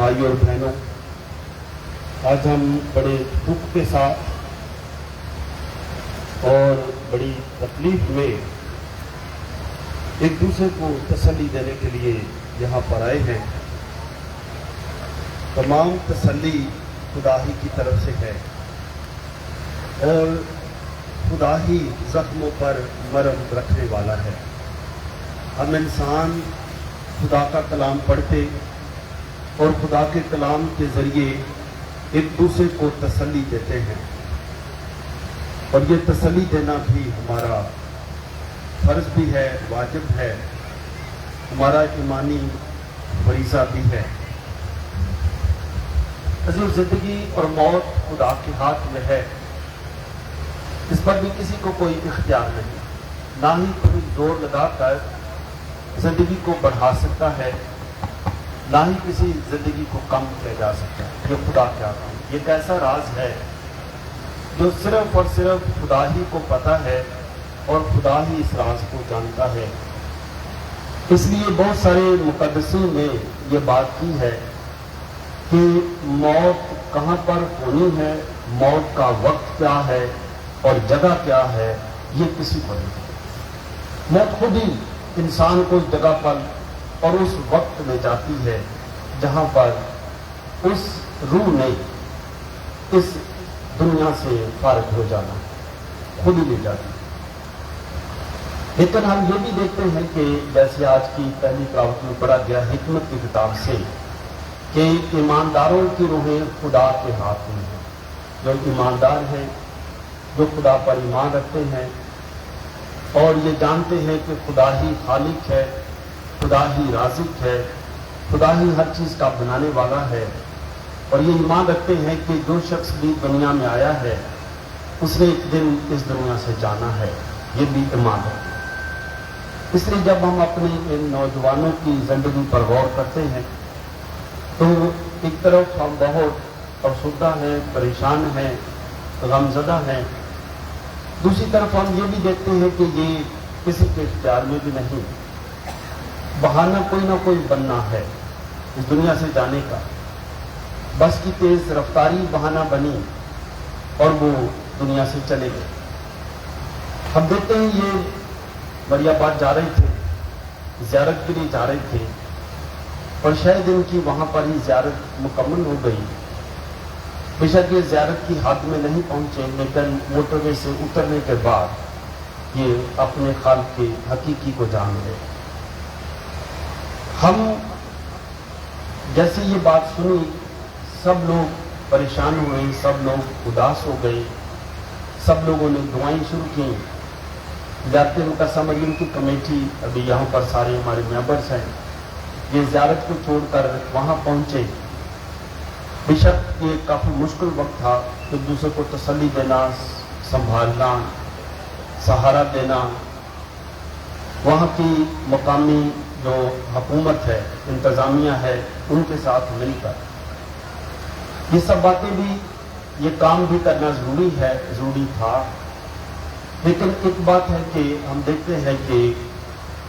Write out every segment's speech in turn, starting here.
بھائیوں اور بہنوں، آج ہم بڑے دکھ کے ساتھ اور بڑی تکلیف میں ایک دوسرے کو تسلی دینے کے لیے یہاں پر آئے ہیں۔ تمام تسلی خدا ہی کی طرف سے ہے اور خدا ہی زخموں پر مرہم رکھنے والا ہے۔ ہم انسان خدا کا کلام پڑھتے اور خدا کے کلام کے ذریعے ایک دوسرے کو تسلی دیتے ہیں، اور یہ تسلی دینا بھی ہمارا فرض بھی ہے، واجب ہے، ہمارا ایمانی فریضہ بھی ہے۔ عزیز، زندگی اور موت خدا کے ہاتھ میں ہے، اس پر بھی کسی کو کوئی اختیار نہیں، نہ ہی کوئی زور لگا کر زندگی کو بڑھا سکتا ہے، نہ ہی کسی زندگی کو کم کیا جا سکتا ہے۔ یہ خدا کیا ہے، یہ ایک ایسا راز ہے جو صرف اور صرف خدا ہی کو پتہ ہے اور خدا ہی اس راز کو جانتا ہے۔ اس لیے بہت سارے مقدسین نے یہ بات کی ہے کہ موت کہاں پر ہونی ہے، موت کا وقت کیا ہے اور جگہ کیا ہے، یہ کسی کو نہیں۔ موت خود ہی انسان کو اس جگہ پر اور اس وقت میں جاتی ہے جہاں پر اس روح نے اس دنیا سے فارغ ہو جانا خود ہی لے جاتی۔ لیکن ہم یہ بھی دیکھتے ہیں کہ جیسے آج کی پہلی تلاوت میں پڑھا گیا حکمت کی کتاب سے کہ ایمانداروں کی روحیں خدا کے ہاتھ میں ہیں۔ جو ایماندار ہیں، جو خدا پر ایمان رکھتے ہیں اور یہ جانتے ہیں کہ خدا ہی خالق ہے، خدا ہی رازق ہے، خدا ہی ہر چیز کا بنانے والا ہے، اور یہ ایمان رکھتے ہیں کہ جو شخص بھی دنیا میں آیا ہے اس نے ایک دن اس دنیا سے جانا ہے، یہ بھی ایمان رکھتے ہیں۔ اس لیے جب ہم اپنے ان نوجوانوں کی زندگی پر غور کرتے ہیں تو ایک طرف ہم بہت افسردہ ہیں، پریشان ہیں، غمزدہ ہیں، دوسری طرف ہم یہ بھی دیکھتے ہیں کہ یہ کسی کے اختیار میں بھی نہیں، بہانہ کوئی نہ کوئی بننا ہے اس دنیا سے جانے کا، بس کی تیز رفتاری بہانہ بنی اور وہ دنیا سے چلے گئے۔ ہم دیکھتے ہیں یہ مریم آباد جا رہے تھے، زیارت کے لیے جا رہے تھے، اور شاید ان کی وہاں پر ہی زیارت مکمل ہو گئی۔ بے شک یہ زیارت کی حد میں نہیں پہنچے، لیکن موٹر وے سے اترنے کے بعد یہ اپنے خالق کے حقیقی کو جان گئے۔ ہم جیسے یہ بات سنی سب لوگ پریشان ہوئے، سب لوگ اداس ہو گئے، سب لوگوں نے دعائیں شروع کی۔ زیارت مقدسہ مریم کی کمیٹی ابھی یہاں پر سارے ہمارے ممبرس ہیں، یہ زیارت کو چھوڑ کر وہاں پہنچے۔ بے شک یہ کافی مشکل وقت تھا، ایک دوسرے کو تسلی دینا، سنبھالنا، سہارا دینا، وہاں کی مقامی جو حکومت ہے، انتظامیہ ہے، ان کے ساتھ مل کر یہ سب باتیں بھی، یہ کام بھی کرنا ضروری ہے، ضروری تھا۔ لیکن ایک بات ہے کہ ہم دیکھتے ہیں کہ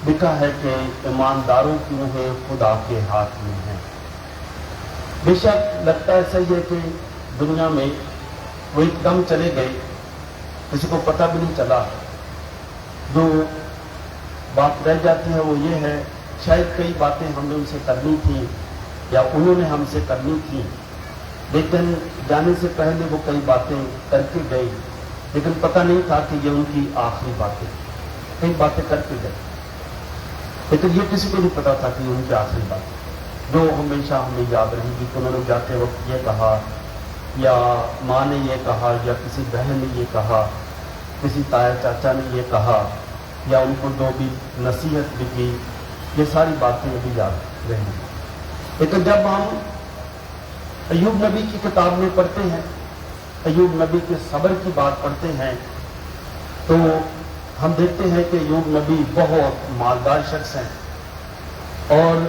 لکھا ہے کہ ایمانداروں کی روحیں خدا کے ہاتھ میں ہیں۔ بے شک لگتا ہے صحیح ہے کہ دنیا میں وہ ایک دم چلے گئے، کسی کو پتہ بھی نہیں چلا۔ جو بات رہ جاتی ہے وہ یہ ہے، شاید کئی باتیں ہم نے ان سے کرنی تھیں یا انہوں نے ہم سے کرنی تھیں، لیکن جانے سے پہلے وہ کئی باتیں کر کے گئی، لیکن پتہ نہیں تھا کہ یہ ان کی آخری باتیں، کئی باتیں کر کے گئے، لیکن یہ کسی کو نہیں پتا تھا کہ ان کی آخری باتیں جو ہمیشہ ہمیں یاد رہیں گی کہ انہوں نے جاتے وقت یہ کہا، یا ماں نے یہ کہا، یا کسی بہن نے یہ کہا، کسی تایا چاچا نے یہ کہا، یا ان کو جو بھی نصیحت بھی کی، یہ ساری باتیں ابھی یاد رہیں گی۔ لیکن جب ہم ایوب نبی کی کتاب میں پڑھتے ہیں، ایوب نبی کے صبر کی بات پڑھتے ہیں، تو ہم دیکھتے ہیں کہ ایوب نبی بہت مالدار شخص ہیں، اور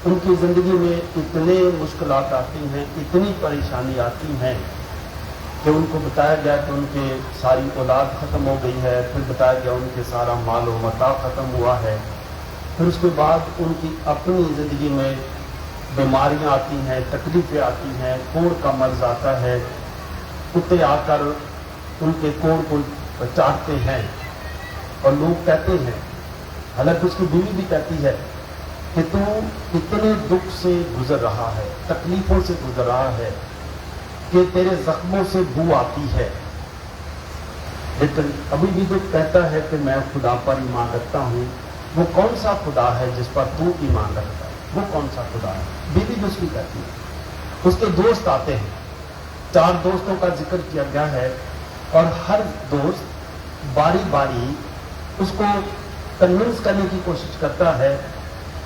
ان کی زندگی میں اتنے مشکلات آتی ہیں، اتنی پریشانی آتی ہیں کہ ان کو بتایا گیا کہ ان کے ساری اولاد ختم ہو گئی ہے، پھر بتایا گیا ان کے سارا مال و متاع ختم ہوا ہے، پھر اس کے بعد ان کی اپنی زندگی میں बीमारियां आती हैं, तकलीफें आती हैं, कोढ़ का मर्ज आता है, कुत्ते आकर उनके कोढ़ को चाटते हैं और लोग कहते हैं, हालांकि उसकी बीवी भी कहती है कि तू इतने दुख से गुजर रहा है, तकलीफों से गुजर रहा है कि तेरे जख्मों से बू आती है, लेकिन अभी भी जो कहता है कि मैं खुदा पर ईमान रखता हूँ, वो कौन सा खुदा है जिस पर तू ईमान रखता है? वो कौन सा खुदा है? बीवी भी उसकी कहती है। उसके दोस्त आते हैं, 4 दोस्तों का जिक्र किया गया है और हर दोस्त बारी बारी उसको कन्विंस करने की कोशिश करता है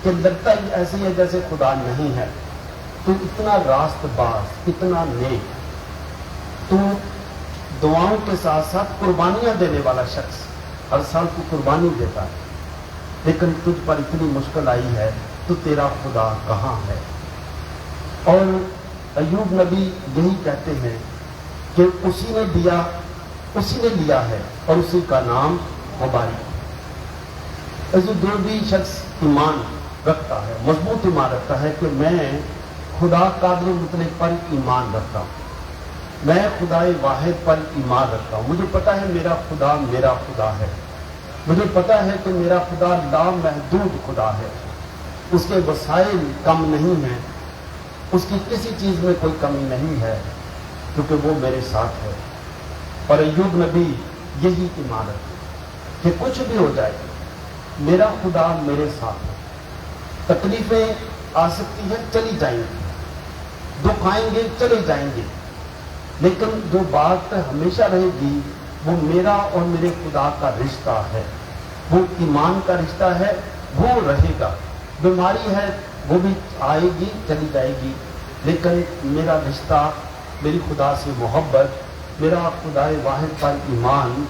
कि लगता ही ऐसे है जैसे खुदा नहीं है, तू इतना रास्तबाज, इतना नेक, तू दुआओं के साथ साथ कुर्बानियां देने वाला शख्स, हर साल तू कुर्बानी देता है, लेकिन तुझ पर इतनी मुश्किल आई है, तो तेरा खुदा कहाँ है? और अय्यूब नबी यही कहते हैं कि उसी ने दिया, उसी ने लिया है और उसी का नाम मुबारक। ऐसे जो भी शख्स ईमान रखता है, मजबूत ईमान रखता है कि मैं खुदा कादिर मुतलक पर ईमान रखता हूँ, मैं खुदाए वाहिद पर ईमान रखता हूँ, मुझे पता है मेरा खुदा है, मुझे पता है कि मेरा खुदा लामहदूद खुदा है, उसके वसाइल कम नहीं हैं, उसकी किसी चीज में कोई कमी नहीं है, क्योंकि वो मेरे साथ है। और अय्यूब नबी यही ईमान रखते कि कुछ भी हो जाए, मेरा खुदा मेरे साथ है, तकलीफें आ सकती है, चली जाएंगी, दुख आएंगे, चले जाएंगे, लेकिन जो बात हमेशा रहेगी वो मेरा और मेरे खुदा का रिश्ता है, वो ईमान का रिश्ता है, वो रहेगा। बीमारी है, वो भी आएगी, चली जाएगी, लेकिन मेरा रिश्ता, मेरी खुदा से मोहब्बत, मेरा खुदाए वाहिद पर ईमान,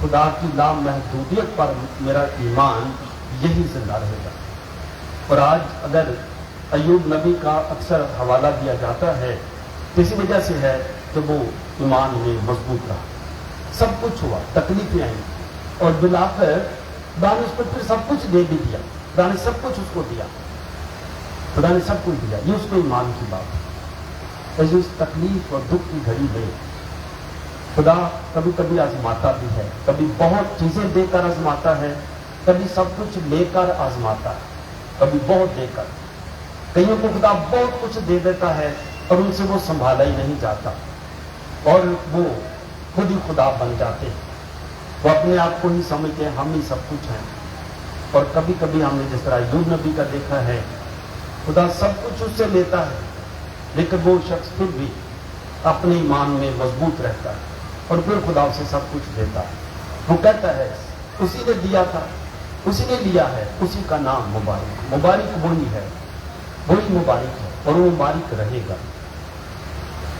खुदा की लामहदूदियत पर मेरा ईमान, यही जिंदा रहेगा। और आज अगर अय्यूब नबी का अक्सर हवाला दिया जाता है, इसी वजह से है कि वो ईमान में मजबूत रहा, सब कुछ हुआ, तकलीफें आई और बिलाकर खुदा ने उसको फिर सब कुछ दे भी दिया, खुदा ने सब कुछ उसको दिया, खुदा ने सब कुछ दिया, ये उसको ईमान की बात है। ऐसे उस तकलीफ और दुख की घड़ी में खुदा कभी कभी आजमाता भी है, कभी बहुत चीजें देकर आजमाता है, कभी सब कुछ लेकर आजमाता है, कभी बहुत देकर। कईयों को खुदा बहुत कुछ दे देता है और उनसे वो संभाला ही नहीं जाता और वो खुद ही खुदा बन जाते हैं, वो अपने आप को ही समझते हैं हम ही सब कुछ हैं। और कभी कभी हमने जिस तरह अय्यूब नबी का देखा है, खुदा सब कुछ उससे लेता है, लेकिन वो शख्स फिर भी अपने ईमान में मजबूत रहता है और फिर खुदा उसे सब कुछ देता है। वो कहता है उसी ने दिया था, उसी ने लिया है, उसी का नाम मुबारक। मुबारक वही है, वही मुबारक है और वो मुबारक रहेगा।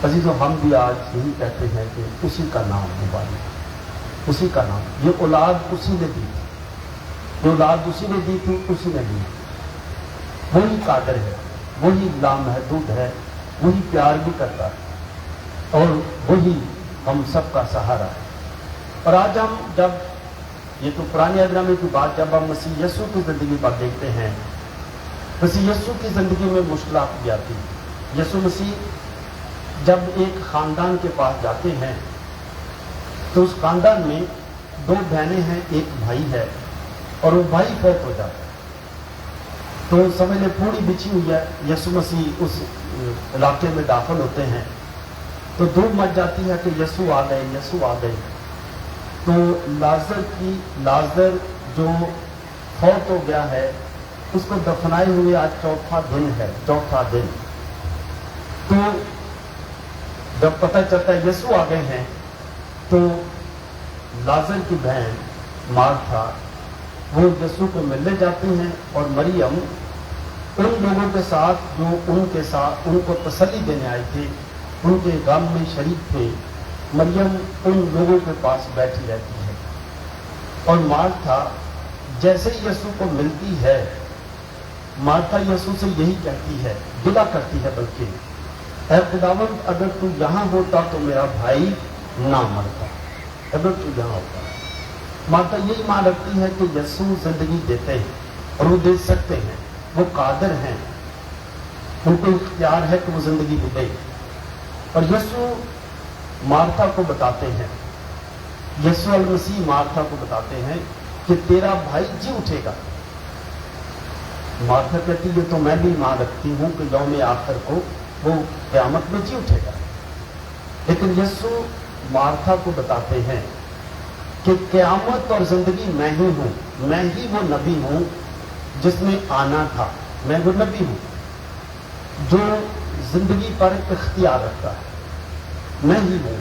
अजीजों, हम भी आज यही कहते हैं कि उसी का नाम मुबारक, उसी का नाम। ये औलाद उसी ने दी थी, जो औलाद उसी ने दी थी, उसी ने दी। वही कादिर है, वही लामहदूद है, वही प्यार भी करता है और वही हम सबका सहारा है। और आज हम जब ये तो पुराने अहदनामे की बात, जब हम मसीह यीशु की जिंदगी पर देखते हैं, मसीह यीशु की जिंदगी में मुश्किलात भी आती है। यीशु मसीह जब एक खानदान के पास जाते हैं तो उस खानदान में 2 बहनें हैं, एक भाई है और वो भाई फौत हो जाता है। तो समझ ले पूरी बिछी हुई है, यीशु मसीह उस इलाके में दाखिल होते हैं तो धूप मच जाती है कि यीशु आ गए, यीशु आ गए। तो लाजर जो फौत हो गया है उसको दफनाए हुए आज 4था दिन है, 4था दिन। तो जब पता चलता है यीशु आ गए हैं तो लाजर की बहन मार्था वो यीशु को मिलने जाती हैं और मरियम उन लोगों के साथ जो उनके साथ उनको तसल्ली देने आए थे, उनके गम में शरीक थे, मरियम उन लोगों के पास बैठी रहती है। और मार्था जैसे ही यीशु को मिलती है, मार्था यीशु से यही कहती है, दुआ करती है बल्कि, ऐ खुदावंद अगर तू यहाँ होता तो मेरा भाई ना मरता, अगर तू यहाँ होता। मार्था यही मान रखती है कि यीशु जिंदगी देते हैं और वो दे सकते हैं, वो कादिर हैं, उनको इख्तियार है कि वो जिंदगी मिले। और यीशु मार्था को बताते हैं, यीशु अल मसीह मार्था को बताते हैं कि तेरा भाई जी उठेगा। मार्था कहती है तो मैं भी ईमान रखती हूं कि यौम आखिर को वो क़यामत में जी उठेगा। लेकिन यीशु मार्था को बताते हैं कि क़यामत और जिंदगी मैं ही हूं, मैं ही वो नबी हूं जिसने आना था, मैं वो नबी हूं जो जिंदगी पर इख्तियार रखता है, मैं ही हूं।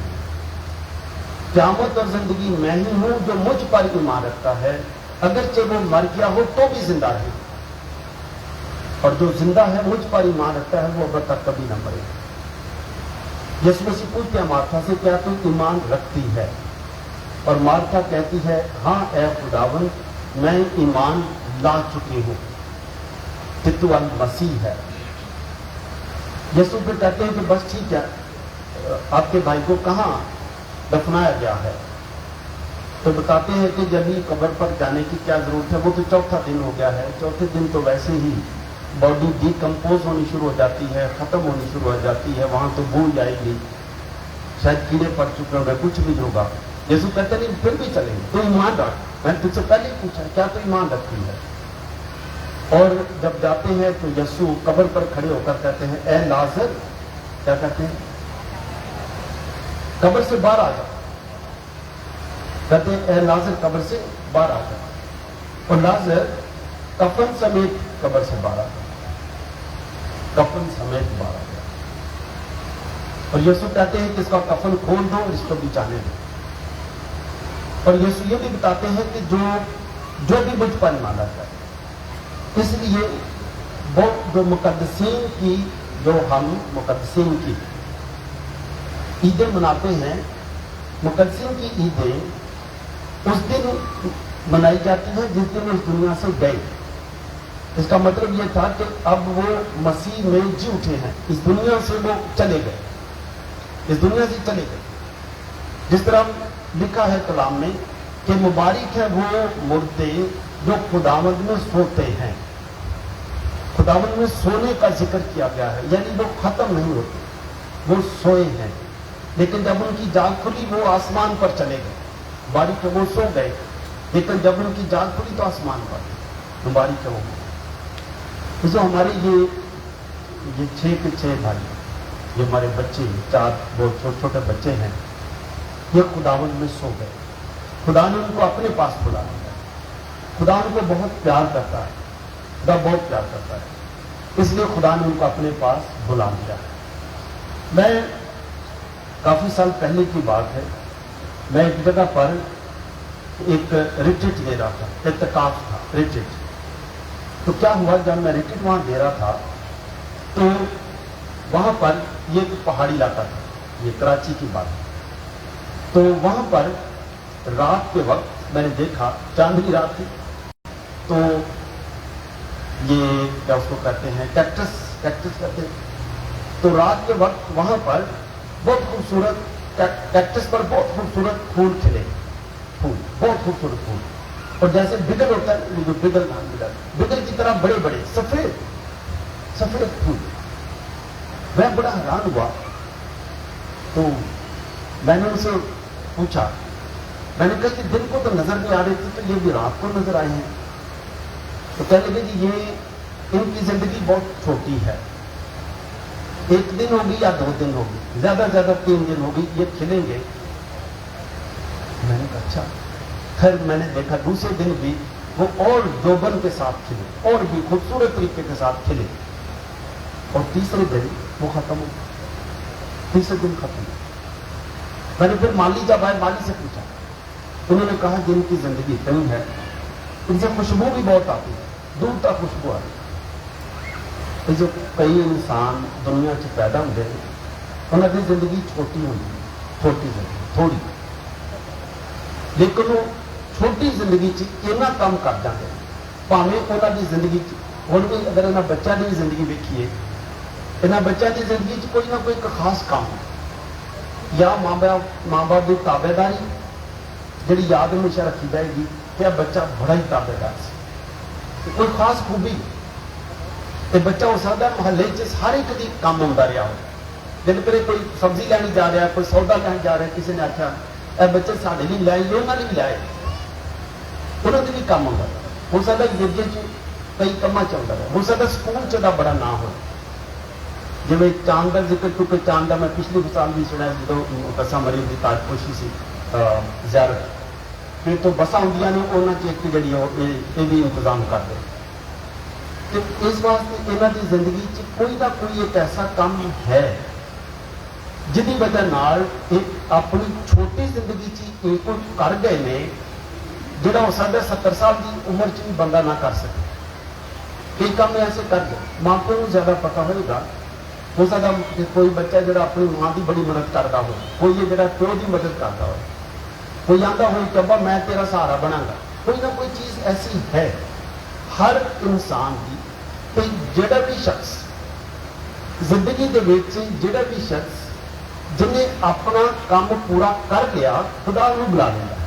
क़यामत और जिंदगी मैं ही हूं जो मुझ पर ईमान रखता है, अगरचे वो मर गया हो तो भी जिंदा रहे, और जो जिंदा है मुझ पर ईमान रखता है वो अब तक कभी न मरे। यीशु मसीह पूछते हैं मार्था से, क्या तू ईमान रखती है? और मार्था कहती है, हाँ ए खुदावन, मैं ईमान ला चुकी हूं कि तू अल मसीह है। यीशु फिर कहते हैं कि बस ठीक है, आपके भाई को कहाँ दफनाया गया है? तो बताते हैं कि जब ही कब्र पर जाने की क्या जरूरत है, वो तो चौथा दिन हो गया है। चौथे दिन तो वैसे ही बॉडी डिकम्पोज होनी शुरू हो जाती है, खत्म होनी शुरू हो जाती है, वहां तो भूल जाएगी, शायद कीड़े पड़ चुके होंगे, कुछ भी होगा। यीशु कहते नहीं फिर भी चलेंगे, तो ईमान रख, मैंने तुझसे पहले ही पूछा क्या तो ईमान रखती है? और जब जाते हैं तो यीशु कब्र पर खड़े होकर कहते हैं, ए लाजर, क्या कहते हैं? कब्र से बाहर आ जा। कहते हैं, ए लाजर कब्र से बाहर आ जा। और लाजर कफन समेत कब्र से बाहर आ गया, कफन समेत बाहर आ गया। और यीशु कहते हैं कि इसका कफन खोल दो और इसको भी जाने दो। और यीशु ये भी बताते हैं कि जो भी मुझ पर ईमान रखता है, इसलिए बहुत जो मुकद्दसीन की, जो हम मुकद्दसीन की ईदें मनाते हैं, मुकद्दसीन की ईदें उस दिन मनाई जाती है जिस दिन इस दुनिया से गए। इसका मतलब यह था कि अब वो मसीह में जी उठे हैं, इस दुनिया से वो चले गए, इस दुनिया से चले गए। जिस तरह लिखा है कलाम में कि मुबारक है वो मुर्दे जो खुदावंद में सोते हैं। खुदावंद में सोने का जिक्र किया गया है, यानी वो खत्म नहीं होते, वो सोए हैं। लेकिन जब उनकी जाग खुली वो आसमान पर चले गए। मुबारक है वो सो गए, लेकिन जब उनकी जाग खुली तो आसमान पर। मुबारक है वो जो हमारे ये 6 के 6 भाई, ये हमारे बच्चे 4 बहुत छोटे छोटे बच्चे हैं, ये खुदावंद में सो गए। खुदा ने उनको अपने पास बुला लिया। खुदा उनको बहुत प्यार करता है, खुदा बहुत प्यार करता है, इसलिए खुदा ने उनको अपने पास बुला लिया। मैं काफी साल पहले की बात है, मैं एक जगह पर एक रिट्रीट दे रहा था, इत्तिकाफ था रिट्रीट। तो क्या हुआ, जब मैं रिट्रीट वहां दे रहा था तो वहां पर ये एक पहाड़ी इलाका था, ये कराची की बात है। तो वहां पर रात के वक्त मैंने देखा, चांद की रात थी, तो ये क्या उसको कहते हैं, कैक्टस कहते हैं। तो रात के वक्त वहां पर बहुत खूबसूरत कैक्टस पर बहुत खूबसूरत फूल खिले, फूल बहुत खूबसूरत फूल, और जैसे बिगल होता है, जो बिगल की तरह बड़े बड़े सफेद सफेद फूल। मैं बड़ा हैरान हुआ। तो मैंने उनसे पूछा, मैंने कहा कि दिन को तो नजर नहीं आ रहे थे, तो ये भी रात को नजर आए हैं। तो कहने लगे कि ये इनकी जिंदगी बहुत छोटी है, 1 दिन होगी या 2 दिन होगी, ज्यादा से ज्यादा 3 दिन होगी, ये खिलेंगे। मैंने कहा अच्छा। फिर मैंने देखा दूसरे दिन भी वो और जोबन के साथ खिले, और भी खूबसूरत तरीके के साथ खिले, और तीसरे दिन वो खत्म हो गया, तीसरे दिन खत्म। मैंने फिर माली जब आए, माली से पूछा, उन्होंने कहा जिनकी जिंदगी इतनी है, इनसे खुशबू भी बहुत आती है, दूर तक खुशबू आती है। जो कई इंसान दुनिया से पैदा होते हैं, उन्होंने जिंदगी छोटी होती, छोटी जिंदगी थोड़ी, लेकिन वो छोटी जिंदगी इतना कम कर जाते हैं, भावें उन्होंने जिंदगी हम भी अगर इन्होंने बच्चा की जिंदगी देखिए, इन्होंने बच्चा की जिंदगी कोई ना कोई खास काम या माँ बाप की ताबेदारी जी याद हमेशा रखी जाएगी कि यह बच्चा बड़ा ही ताबेदार से, कोई खास खूबी। तो बच्चा हो सकता मुहल्ले हर एक की काम आता रहा हो। दिन पर कोई सब्जी लैनी जा रहा, कोई सौदा लैन जा रहा, किसी ने आख्या ए बच्चे साढ़े लिए लाए, उन्होंने भी लाए, उन्होंने भी काम आता। हो सकता गिरजे च कई कामों च आता रहा, हो सकता स्कूल च बड़ा ना हो। जिमें चांद का जिक्र, क्योंकि चांद का मैं पिछले साल भी सुना जो बसा मरीज की ताजपोशी से ज़्यारत, फिर तो बसा आउंदियां ने उन्होंने एक जी भी इंतजाम कर दे। तो इस वास्ते इन्हों की जिंदगी कोई ना कोई एक ऐसा काम है जिसकी वजह नाल अपनी छोटी जिंदगी कोई कर गए ने जोड़ा हो सकता 70 साल की उम्र च भी बंदा ना कर सके। कई काम ऐसे कर गए, माँ प्यो को ज्यादा पता होगा। हो सकता कोई बच्चा जो अपनी माँ की बड़ी मदद करता हो, कोई है जो प्यो की मदद करता हो, कोई आंदा हो कि अब्बा मैं तेरा सहारा बनागा। कोई ना कोई चीज़ ऐसी है हर इंसान की कि जोड़ा भी शख्स जिंदगी के जोड़ा भी शख्स जिन्हें अपना काम पूरा कर लिया खुदा को बुला लेंगे,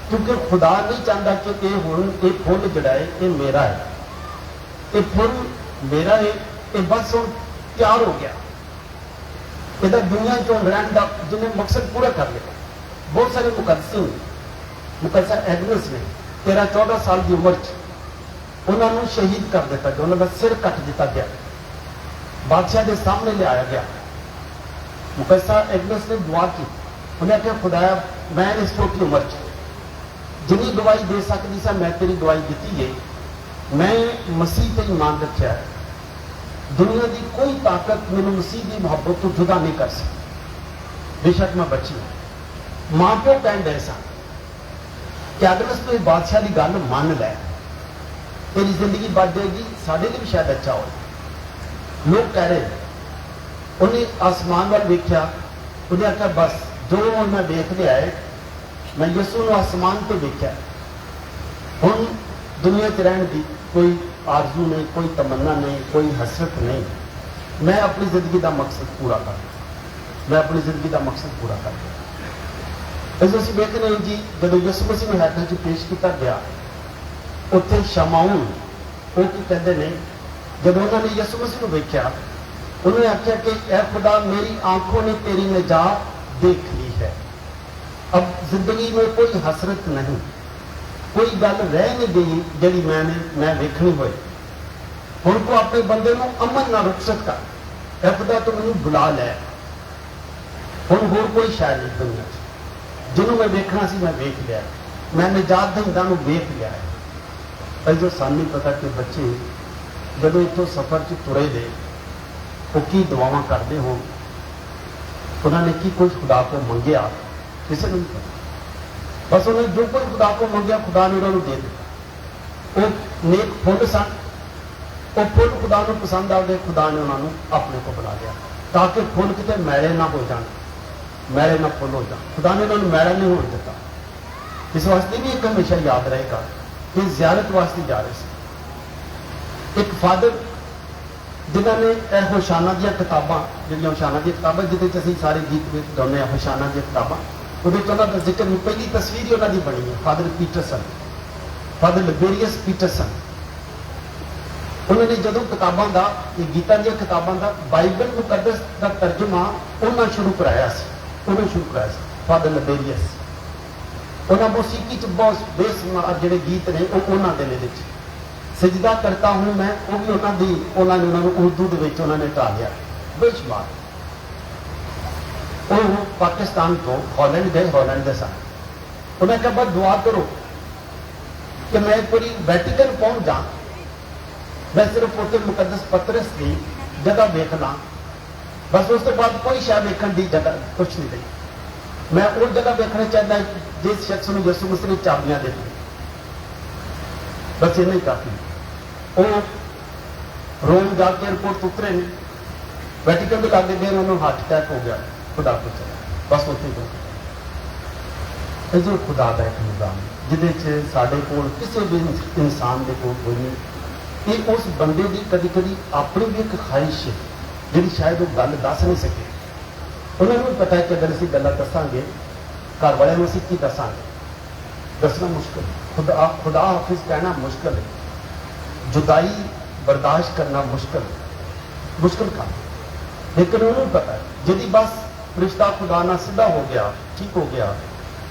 क्योंकि खुदा नहीं चाहता कि ये हुण ये फुल जोड़ा है ये मेरा है, ये फुल मेरा है, ये बस हुण तैयार हो गया, यदा दुनिया चो रहने का जिन्हें मकसद पूरा कर लिया। बहुत सारे मुकदसा एग्नेस ने 13-14 साल की उम्र उन्होंने शहीद कर दिता गया, उन्होंने सिर कट दिता गया, बादशाह के सामने लिया गया। मुकदसा एग्नेस ने दुआ की, उन्हें आख्या खुदाया मैं इस छोटी उम्र जिनी गवाही दे सकती सा मैं तेरी गवाही दी है, मैं मसीह पर ईमान रखा है, दुनिया की कोई ताकत मैंने मसीह की मुहब्बत तो जुदा नहीं कर सकती। बेशक मैं बची हूं। मां प्यो कह रहे सन कि अगर उस बादशाह की गल मान लै तेरी जिंदगी बच जाएगी, साढ़े लिए भी शायद अच्छा हो। लोग कह रहे उन्हें आसमान वाल वेख्या, उन्हें आख्या बस जो मैं देख लिया है, मैं यसू को आसमान पर वेख्या, हुण दुनिया च रहने की कोई आरजू नहीं, कोई तमन्ना नहीं, कोई हसरत नहीं, मैं अपनी जिंदगी का मकसद पूरा कर, मैं अपनी जिंदगी का मकसद पूरा कर दिया। इस असं वेखते हैं जी जब यसू मसीह ने हाथों च पेश किया गया, उत्थे शमाउन वो की कहते हैं, जब उन्होंने यसू मसीह को वेख्या उन्होंने आख्या कि ए खुदा मेरी आंखों ने तेरी निजात देख ली है, अब जिंदगी में कोई हसरत नहीं, कोई गल रह नहीं गई जी मैं वेखनी होई, हुण को अपने बंदे को अमन ना रुखसत कर, ए खुदा तू मैनू बुला लै, हुण होर कोई शायद नहीं दुनिया जिन्हों मैं वेखना सी मैं वेख लिया, मैं निजात दहिंदा नूं वेख लिया है। पर जो सानू पता कि बच्चे जब इतों सफर च तुरे दे वो की दुआवां करते हो, उन्होंने की कोई खुदा को मंगया किसी ने नहीं पता, बस उन्हें जो कोई खुदा को मंगया खुदा ने उन्होंने दे दिया। वो नेक फुल सन, वो फुल खुदा को पसंद आ गए, खुदा ने उन्होंने अपने को बुला लिया ताकि फुल कितने मैले ना हो जाए, मैले ना फुल हो जाए। खुदा ने उन्होंने मैला नहीं होने दिता। इस वास्ते भी एक हमेशा याद रहेगा कि जियारत वास्ते जा रहे थे एक फादर जिन्होंने होशाना दी किताबां जी होशाना दी किताबां जिद अं सारे गीत गाने होशाना दी किताबां वो उन्होंने जिक्र पहली तस्वीर ही उन्होंने बनी है फादर पीटरसन, फादर लिबेरियस पीटरसन। उन्होंने जो किताबों का गीतों दी किताबों का बाइबल मुकद्दस का तर्जुमा उन्होंने शुरू कराया, उन्होंने शुरू कराया फादर लिबेरियस। उन्होंने मौसीकी च बहुत बेसुमार जोड़े गीत ने उन्होंने सजदा करता हूँ मैं, वो भी उन्होंने उर्दू के ढालिया बेशुमार। वो पाकिस्तान तो हॉलैंड गए, हॉलैंड के सन, उन्हें कहा बस दुआ करो कि मैं एक बार वैटिकन पहुंच जा, मैं सिर्फ उत्ते मुकद्दस पतरस की जगह देखना, बस उस तो बाद कोई शायद देखने की जगह कुछ नहीं रही, मैं उस जगह देखना चाहता जिस शख्स को यसू मसीह ने चाबियां दे दी, बस इतना ही काफी। वो रोम जाके एयरपोर्ट उतरे ने, वैटिकन के लागे गए, उन्होंने हार्ट अटैक हो गया, खुदा को चला, बस उत्थे जो खुदा का एक निजाम जिदे साडे कोल किसी भी इंसान के कोल कोई नहीं, ये उस बंदे की कभी कभी अपनी भी एक ख्वाहिश है जी शायद वो गल दस नहीं सके। उन्होंने भी पता है कि अगर असीं गल्लां दसांगे घर वाले को असीं की दसांगे, दसना मुश्किल, खुदा हाफिज कहना मुश्किल है। जुदाई बर्दाश्त करना मुश्किल काम, लेकिन उन्होंने पता है यदि बस रिश्ता खुदा ना सीधा हो गया, ठीक हो गया,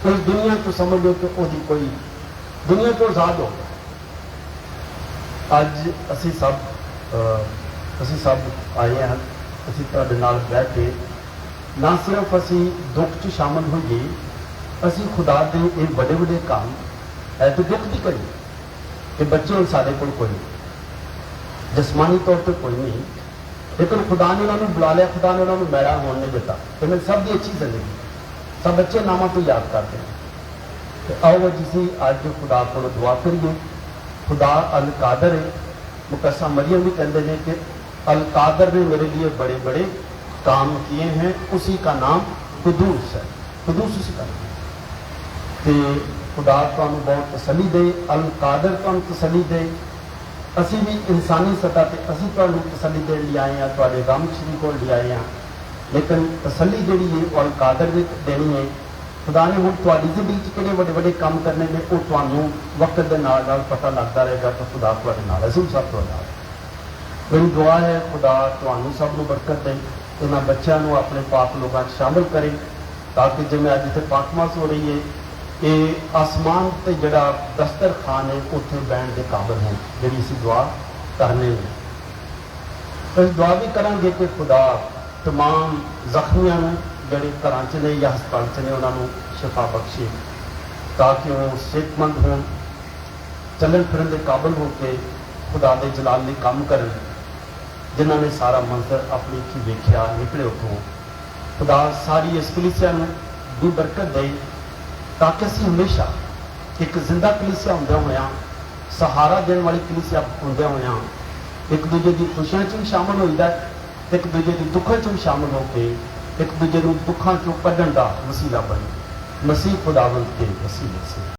तो इस दुनिया को समझ लो कि ओदी कोई दुनिया तो आजाद हो गया। अज असी सब आए हैं, असी तुहाडे नाल बैठ के ना सिर्फ असी दुख च शामिल होइए, असी खुदा दे ये बड़े बड़े काम है तो दुख की करिए कि बच्चे और सारे कोल कोई नहीं, जिसमानी तौर पर कोई नहीं, लेकिन खुदा ने उन्होंने बुला लिया, खुदा ने उन्होंने मैड़ा होने नहीं देता। तो मैं सब की अच्छी जिंदगी, सब बच्चे नामा तो याद करते हैं। तो आओ जिसी अज खुदा को दुआ करिए। खुदा अल कादर है, मुकस्सा मरियम भी कहते हैं कि अल कादर ने मेरे लिए बड़े बड़े काम किए हैं, उसी का नाम कुदूस है, कुदूस उसी का नाम। तो खुदा तुहानू बहुत तसली दे, अल कादर तुहानू तसली दे। असी भी इंसानी सतह पर असी तुहानू तसली देने लिए आए हैं, तुहाडे गम श्री को ले आए हैं, लेकिन तसली जिहड़ी है वो अल कादर ने देनी है। खुदा ने हुण तुहाडी जिंदगी किहड़े बड़े बड़े काम करने ने वो तुहानू वक्त के नाल नाल पता लगता रहेगा। तो खुदा तुहाडे नाल, असीं सब तुहाडे नाल। मेरी दुआ है खुदा तुहानू सब नू बरकत दे, इन्हां बच्चों नू अपने पाक लोगों में शामिल करे, ताकि जिवें अज इत्थे पाकमास हो रही है, ये आसमान ते जिहड़ा दस्तरखान है उत्थे बैठण दे काबिल है, जिहड़ी असीं दुआ करने हैं। तो दुआ भी करांगे कि खुदा तमाम जख्मियां नू जिहड़े घरां च ने या हस्पताल च ने उन्हां नू शिफा बख्शे, ताकि वो सेहतमंद होण, चलन फिरन दे काबिल हो के खुदा दे जलाल लई काम करन। जिन्हां ने सारा मंजर अपनी अखीं वेखिया निकले उतों, खुदा सारी इस कलीसिया नू भी बरकत दे, ताकि असीं हमेशा एक जिंदा कलीसिया होंदे होया, सहारा देने वाली कलीसिया होंदे होया, एक दूजे की खुशियां च भी शामिल होईदा, एक दूजे की दुखों च भी शामिल होकर एक दूजे को दुखों चों कढ़ण का वसीला बने। मसीह खुदावंद के वसीले से।